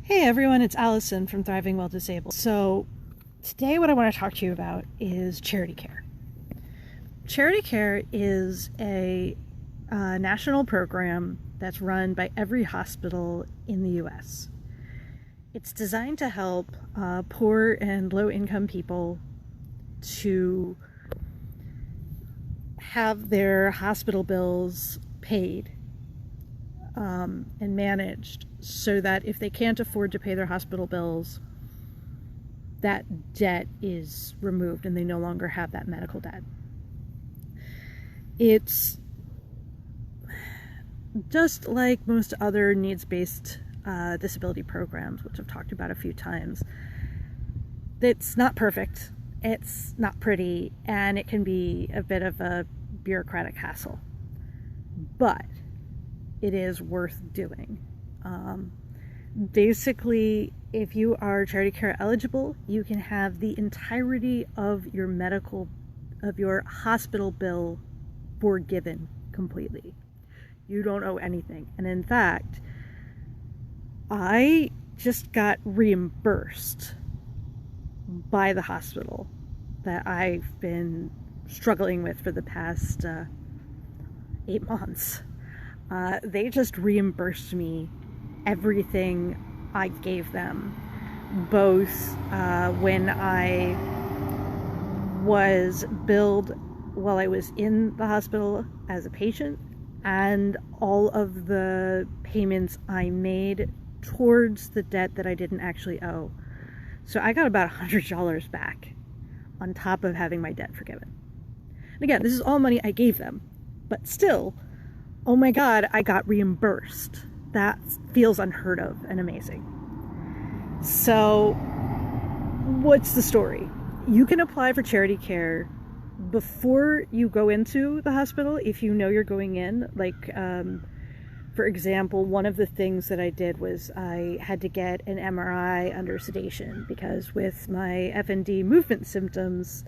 Hey everyone, it's Allison from Thriving While Disabled. So today what I want to talk to you about is Charity Care. Charity Care is a national program that's run by every hospital in the U.S. It's designed to help poor and low-income people to have their hospital bills paid and managed so that if they can't afford to pay their hospital bills, that debt is removed and they no longer have that medical debt. It's just like most other needs-based disability programs, which I've talked about a few times. It's not perfect, it's not pretty, and it can be a bit of a bureaucratic hassle. But it is worth doing. Basically, if you are Charity Care eligible, you can have the entirety of your hospital bill forgiven completely. You don't owe anything. And in fact, I just got reimbursed by the hospital that I've been struggling with for the past 8 months. They just reimbursed me everything I gave them, both when I was billed while I was in the hospital as a patient, and all of the payments I made towards the debt that I didn't actually owe. So I got about $100 back on top of having my debt forgiven. And again, this is all money I gave them, but still, oh my God, I got reimbursed. That feels unheard of and amazing. So, what's the story? You can apply for Charity Care before you go into the hospital if you know you're going in. Like, for example, one of the things that I did was I had to get an MRI under sedation because with my FND movement symptoms,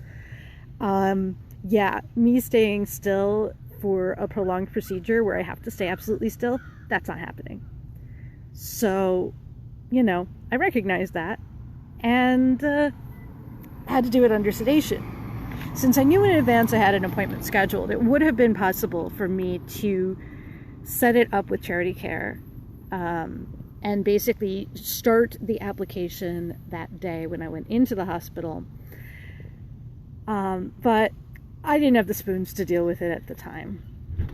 me staying still for a prolonged procedure where I have to stay absolutely still, that's not happening. So, I recognized that and had to do it under sedation. Since I knew in advance I had an appointment scheduled, it would have been possible for me to set it up with Charity Care and basically start the application that day when I went into the hospital. But I didn't have the spoons to deal with it at the time,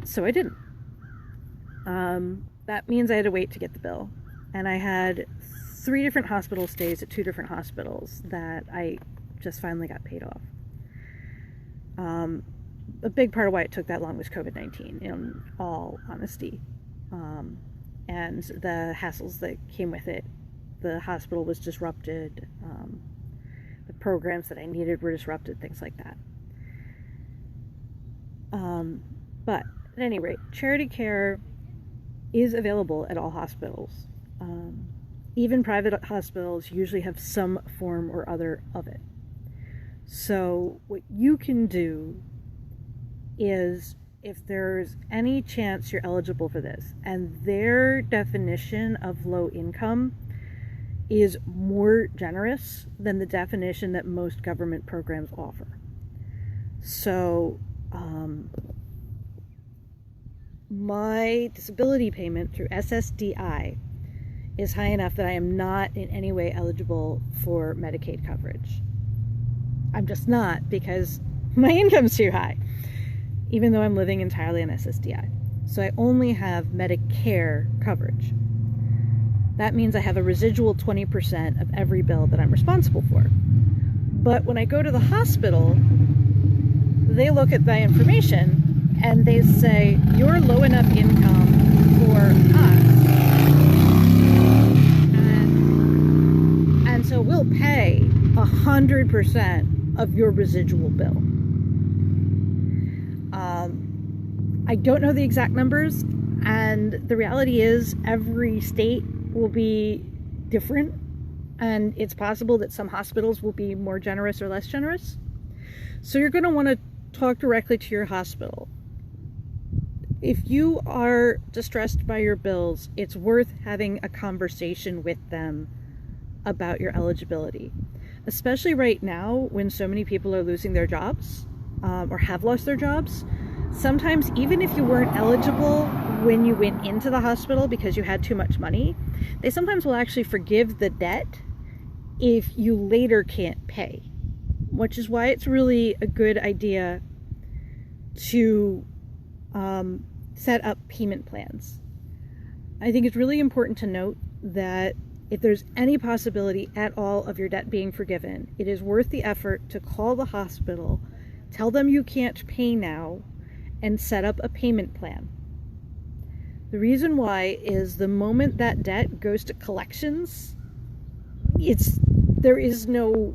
so I didn't. That means I had to wait to get the bill, and I had 3 different hospital stays at 2 different hospitals that I just finally got paid off. A big part of why it took that long was COVID-19, in all honesty, and the hassles that came with it. The hospital was disrupted, the programs that I needed were disrupted, things like that. But at any rate, Charity Care is available at all hospitals. Even private hospitals usually have some form or other of it. So what you can do is, if there's any chance you're eligible for this, and their definition of low income is more generous than the definition that most government programs offer. So my disability payment through SSDI is high enough that I am not in any way eligible for Medicaid coverage. I'm just not, because my income's too high, even though I'm living entirely on SSDI. So I only have Medicare coverage. That means I have a residual 20% of every bill that I'm responsible for. But when I go to the hospital, they look at my information and they say, you're low enough income for us. And so we'll pay 100% of your residual bill. I don't know the exact numbers, and the reality is every state will be different, and it's possible that some hospitals will be more generous or less generous. So you're going to want to talk directly to your hospital. If you are distressed by your bills, it's worth having a conversation with them about your eligibility, especially right now when so many people are losing their jobs or have lost their jobs. Sometimes, even if you weren't eligible when you went into the hospital because you had too much money, they sometimes will actually forgive the debt if you later can't pay, which is why it's really a good idea to set up payment plans. I think it's really important to note that if there's any possibility at all of your debt being forgiven, it is worth the effort to call the hospital, tell them you can't pay now, and set up a payment plan. The reason why is the moment that debt goes to collections, there is no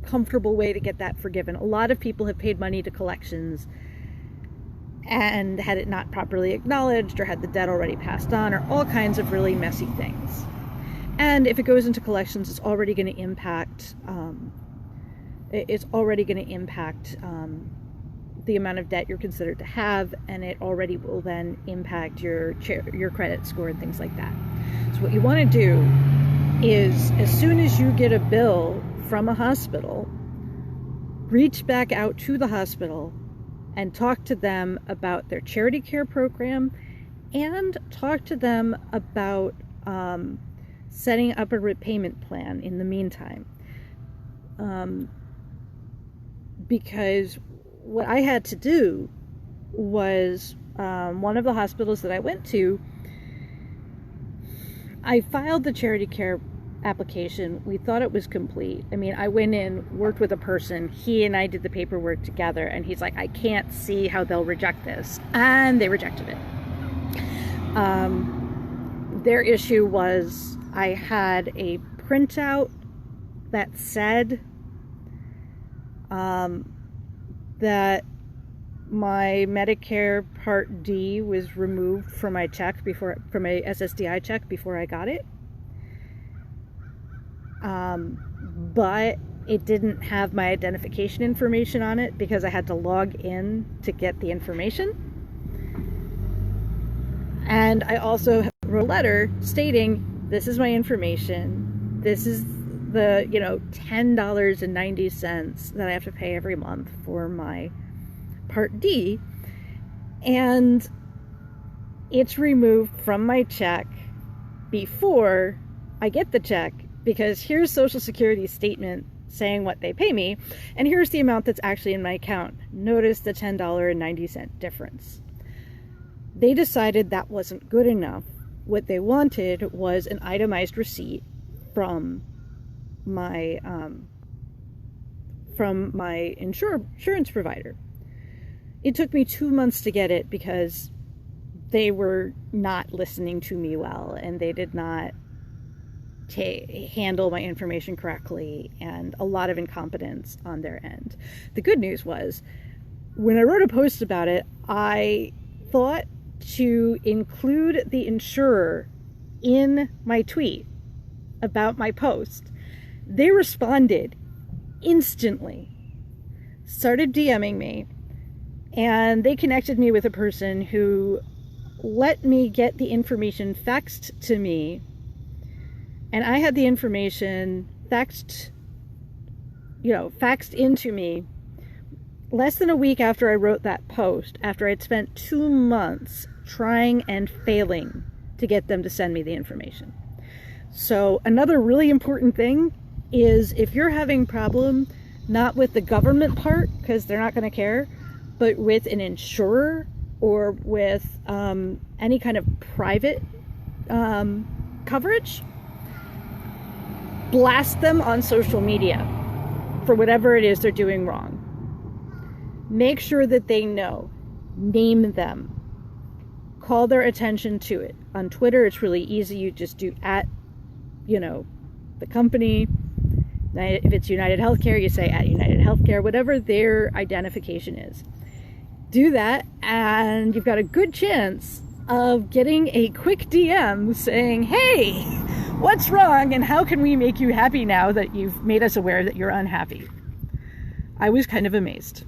comfortable way to get that forgiven. A lot of people have paid money to collections and had it not properly acknowledged, or had the debt already passed on, or all kinds of really messy things. And if it goes into collections, it's already going to impact the amount of debt you're considered to have, and it already will then impact your credit score and things like that. So what you want to do is, as soon as you get a bill from a hospital, reach back out to the hospital and talk to them about their charity care program, and talk to them about setting up a repayment plan in the meantime. Because what I had to do was, one of the hospitals that I went to, I filed the charity care application. We thought it was complete. I mean, I went in, worked with a person, he and I did the paperwork together, and he's like, I can't see how they'll reject this. And they rejected it. Their issue was, I had a printout that said that my Medicare Part D was removed from my check from my SSDI check before I got it. But it didn't have my identification information on it because I had to log in to get the information. And I also wrote a letter stating, this is my information. This is the, $10.90 that I have to pay every month for my Part D. And it's removed from my check before I get the check, because here's Social Security's statement saying what they pay me, and here's the amount that's actually in my account. Notice the $10.90 difference. They decided that wasn't good enough. What they wanted was an itemized receipt from my insurance provider. It took me 2 months to get it because they were not listening to me well, and they did not handle my information correctly, and a lot of incompetence on their end. The good news was, when I wrote a post about it, I thought to include the insurer in my tweet about my post. They responded instantly, started DMing me, and they connected me with a person who let me get the information faxed to me. And I had the information faxed into me less than a week after I wrote that post, after I'd spent 2 months trying and failing to get them to send me the information. So another really important thing is, if you're having problem, not with the government part, because they're not going to care, but with an insurer or with any kind of private coverage, blast them on social media for whatever it is they're doing wrong. Make sure that they know. Name them. Call their attention to it. On Twitter, it's really easy. You just do @ the company. If it's United Healthcare, you say @ United Healthcare, whatever their identification is. Do that, and you've got a good chance of getting a quick DM saying, hey, what's wrong, and how can we make you happy now that you've made us aware that you're unhappy? I was kind of amazed.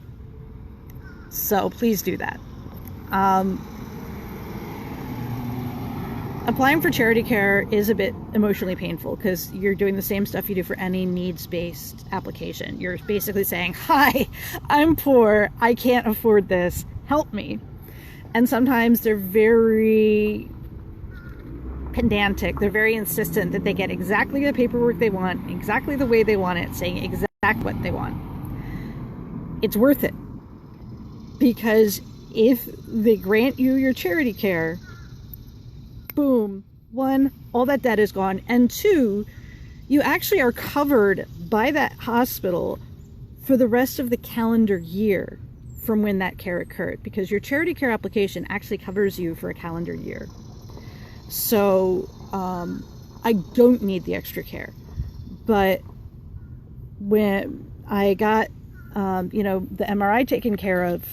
So please do that. applying for charity care is a bit emotionally painful because you're doing the same stuff you do for any needs-based application. You're basically saying, hi, I'm poor, I can't afford this, help me. And sometimes they're very pedantic, they're very insistent that they get exactly the paperwork they want, exactly the way they want it, saying exactly what they want. It's worth it, because if they grant you your charity care, boom, one, all that debt is gone, and two, you actually are covered by that hospital for the rest of the calendar year from when that care occurred, because your charity care application actually covers you for a calendar year. So I don't need the extra care. But when I got the MRI taken care of,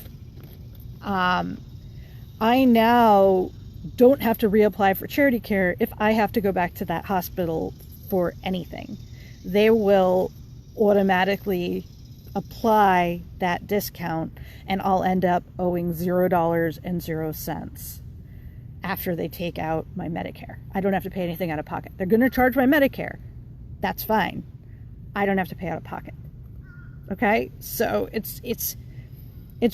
I now don't have to reapply for charity care if I have to go back to that hospital for anything. They will automatically apply that discount, and I'll end up owing $0.00 after they take out my Medicare. I don't have to pay anything out of pocket. They're going to charge my Medicare. That's fine. I don't have to pay out of pocket. Okay? So it's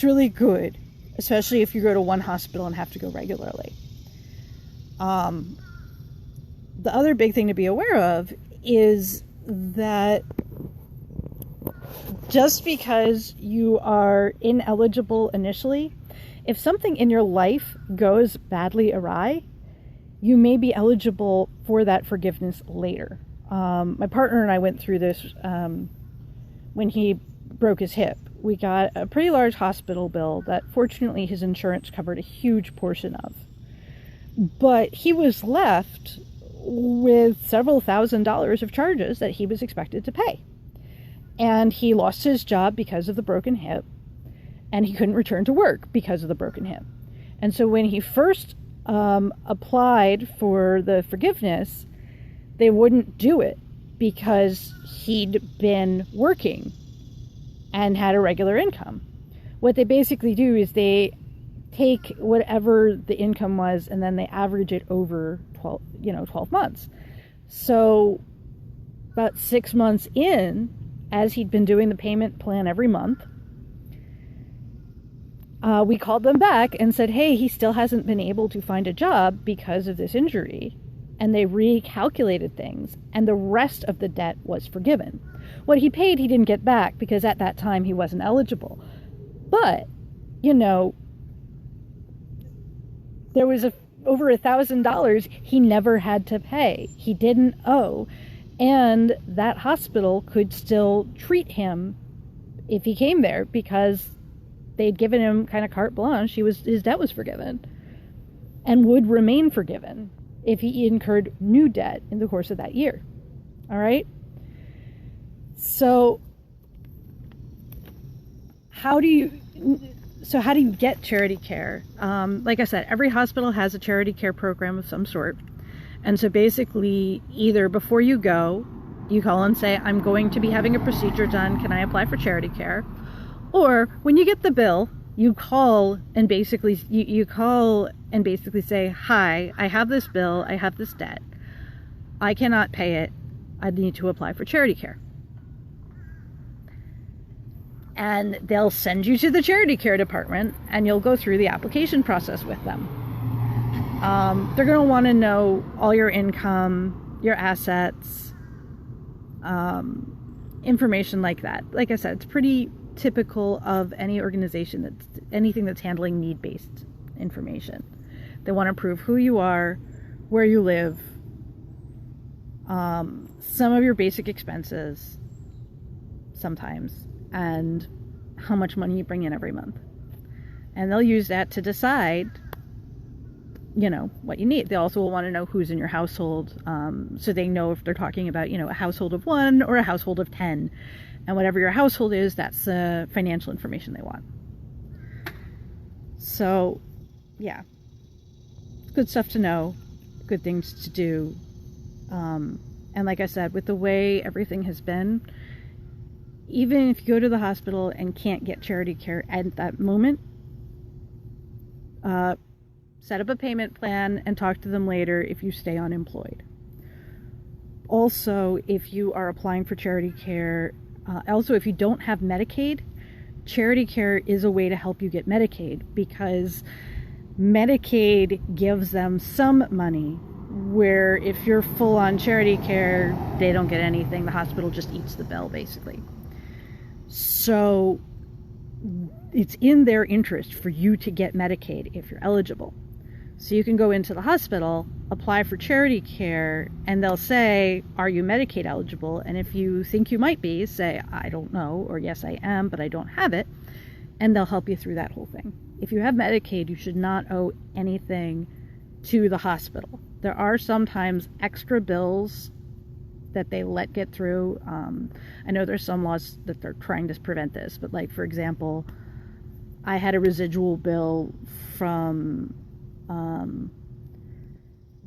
really good, especially if you go to one hospital and have to go regularly. The other big thing to be aware of is that just because you are ineligible initially, if something in your life goes badly awry, you may be eligible for that forgiveness later. My partner and I went through this when he broke his hip. We got a pretty large hospital bill that fortunately his insurance covered a huge portion of. But he was left with several $1,000s of charges that he was expected to pay. And he lost his job because of the broken hip, and he couldn't return to work because of the broken hip. And so when he first applied for the forgiveness, they wouldn't do it because he'd been working and had a regular income. What they basically do is they take whatever the income was and then they average it over 12 months. So about 6 months in, as he'd been doing the payment plan every month, we called them back and said, hey, he still hasn't been able to find a job because of this injury. And they recalculated things, and the rest of the debt was forgiven. What he paid, he didn't get back because at that time he wasn't eligible. But, there was over $1,000 he never had to pay. He didn't owe. And that hospital could still treat him if he came there because they'd given him kind of carte blanche. His debt was forgiven and would remain forgiven if he incurred new debt in the course of that year. All right? So how do you get charity care? Like I said, every hospital has a charity care program of some sort. And so basically, either before you go, you call and say, I'm going to be having a procedure done, can I apply for charity care? Or when you get the bill, you call and basically say, hi, I have this bill, I have this debt, I cannot pay it, I need to apply for charity care. And they'll send you to the charity care department and you'll go through the application process with them. They're going to want to know all your income, your assets, information like that. Like I said, it's pretty typical of any organization anything that's handling need-based information. They want to prove who you are, where you live, some of your basic expenses sometimes, and how much money you bring in every month. And they'll use that to decide what you need. They also will want to know who's in your household, so they know if they're talking about, a household of 1 or a household of 10. And whatever your household is, that's the financial information they want. So, yeah. Good stuff to know. Good things to do. And like I said, with the way everything has been, even if you go to the hospital and can't get charity care at that moment, Set up a payment plan and talk to them later if you stay unemployed. Also, if you are applying for charity care, also if you don't have Medicaid, charity care is a way to help you get Medicaid, because Medicaid gives them some money, where if you're full on charity care, they don't get anything. The hospital just eats the bill, basically. So it's in their interest for you to get Medicaid if you're eligible. So you can go into the hospital, apply for charity care, and they'll say, are you Medicaid eligible? And if you think you might be, say, I don't know, or yes, I am, but I don't have it. And they'll help you through that whole thing. If you have Medicaid, you should not owe anything to the hospital. There are sometimes extra bills that they let get through. I know there's some laws that they're trying to prevent this, but like, for example, I had a residual bill from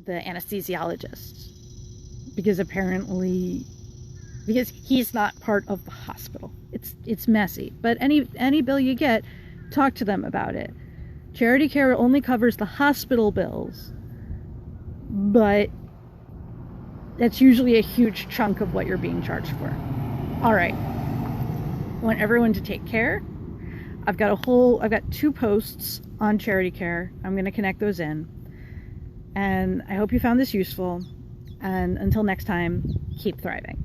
the anesthesiologist, because he's not part of the hospital. It's messy, but any bill you get, talk to them about it. Charity care only covers the hospital bills, but that's usually a huge chunk of what you're being charged for. All right, I want everyone to take care. I've got 2 posts on charity care. I'm going to connect those in. And I hope you found this useful. And until next time, keep thriving.